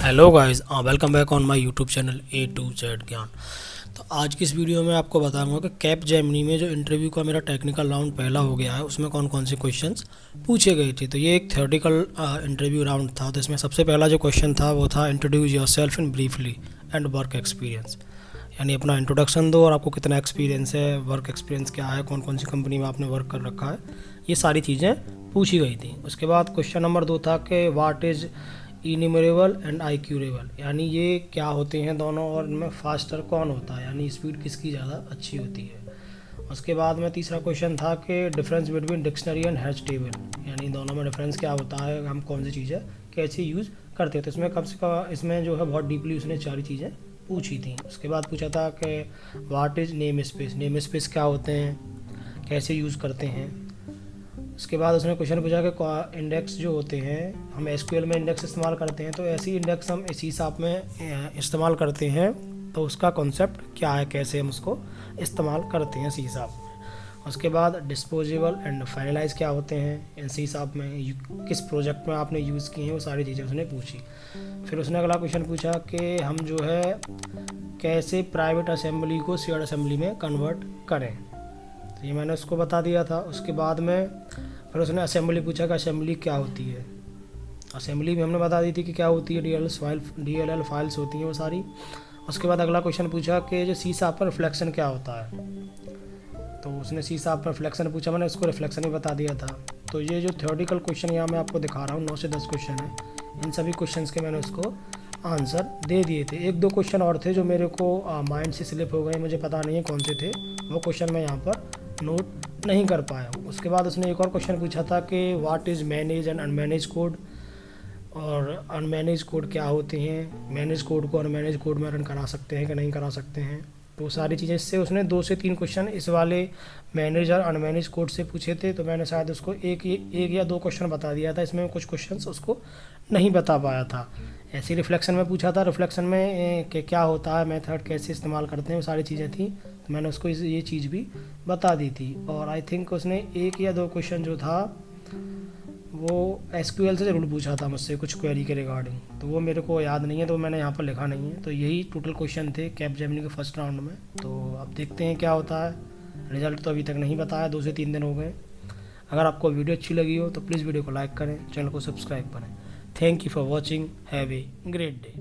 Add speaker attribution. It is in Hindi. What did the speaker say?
Speaker 1: Hello guys, welcome back on my YouTube channel A to Z Gyan. तो आज की इस वीडियो में आपको बताऊंगा कि कैप जेमिनी में जो इंटरव्यू का मेरा टेक्निकल राउंड पहला हो गया है उसमें कौन कौन से क्वेश्चंस पूछे गए थे। तो ये एक थ्योरेटिकल इंटरव्यू राउंड था। तो इसमें सबसे पहला जो क्वेश्चन था वो था introduce yourself in briefly and work experience, यानी अपना इंट्रोडक्शन दो और आपको कितना एक्सपीरियंस है, वर्क एक्सपीरियंस क्या है, कौन कौन सी कंपनी में आपने वर्क कर रखा है, ये सारी चीज़ें पूछी गई थी। उसके बाद क्वेश्चन नंबर 2 था कि व्हाट इज़ इन्यूमरेबल एंड आईक्यूरेबल, यानी ये क्या होते हैं दोनों और इनमें फास्टर कौन होता है, यानी स्पीड किसकी ज़्यादा अच्छी होती है। उसके बाद में तीसरा क्वेश्चन था कि difference between dictionary and hash table, यानी दोनों में डिफरेंस क्या होता है, हम कौन सी चीज़ें कैसे यूज़ करते हैं। तो इसमें कम से कम इसमें जो है बहुत डीपली उसने सारी चीज़ें पूछी थी। उसके बाद पूछा था कि what is name space, name space क्या होते हैं, कैसे यूज़ करते हैं। उसके बाद उसने क्वेश्चन पूछा कि इंडेक्स जो होते हैं, हम एसक्यूएल में इंडेक्स इस्तेमाल करते हैं, तो ऐसी इंडेक्स हम इसी हिसाब में इस्तेमाल करते हैं, तो उसका कॉन्सेप्ट क्या है, कैसे हम उसको इस्तेमाल करते हैं इसी हिसाब में। उसके बाद डिस्पोजेबल एंड फाइनलाइज क्या होते हैं, इसी हिसाब में किस प्रोजेक्ट में आपने यूज़ किए हैं, वो सारी चीज़ें उसने पूछी। फिर उसने अगला क्वेश्चन पूछा कि हम जो है कैसे प्राइवेट असेंबली को शेयर्ड असेंबली में कन्वर्ट करें, तो ये मैंने उसको बता दिया था। उसके बाद में फिर उसने असेंबली पूछा कि असेंबली क्या होती है। असेंबली भी हमने बता दी थी कि क्या होती है, DLL फाइल्स होती हैं वो सारी। उसके बाद अगला क्वेश्चन पूछा कि जो सी शार्प पर रिफ्लेक्शन क्या होता है, तो उसने सी शार्प पर रिफ्लेक्शन पूछा, मैंने उसको रिफ्लेक्शन भी बता दिया था। तो ये जो थ्योरेटिकल क्वेश्चन यहाँ मैं आपको दिखा रहा हूँ 9 से 10 क्वेश्चन है, इन सभी क्वेश्चंस के मैंने उसको आंसर दे दिए थे। एक दो क्वेश्चन और थे जो मेरे को माइंड से स्लिप हो गए, मुझे पता नहीं है कौन से थे, वो क्वेश्चन मैं यहाँ पर नोट नहीं कर पाया हूँ। उसके बाद उसने एक और क्वेश्चन पूछा था कि what is manage and unmanaged code, और अनमैनेज कोड क्या होते हैं, मैनेज कोड को अनमैनेज कोड में रन करा सकते हैं कि नहीं करा सकते हैं। तो सारी चीज़ें इससे उसने 2 से 3 क्वेश्चन इस वाले मैनेज और अनमैनेज कोड से पूछे थे, तो मैंने शायद उसको एक या दो क्वेश्चन बता दिया था, इसमें कुछ क्वेश्चंस उसको नहीं बता पाया था। ऐसे ही रिफ्लेक्शन में पूछा था, रिफ्लेक्शन में क्या होता है, मेथड कैसे इस्तेमाल करते हैं, वो सारी चीज़ें थी, तो मैंने उसको ये चीज़ भी बता दी थी। और आई थिंक उसने एक या दो क्वेश्चन जो था वो एसक्यूएल से ज़रूर पूछा था मुझसे, कुछ क्वेरी के रिगार्डिंग, तो वो मेरे को याद नहीं है, तो मैंने यहाँ पर लिखा नहीं है। तो यही टोटल क्वेश्चन थे कैप जेमिनी के फर्स्ट राउंड में। तो अब देखते हैं क्या होता है। रिजल्ट तो अभी तक नहीं बताया, 2 से 3 दिन हो गए। अगर आपको वीडियो अच्छी लगी हो तो प्लीज़ वीडियो को लाइक करें, चैनल को सब्सक्राइब करें। Thank you for watching, have a great day.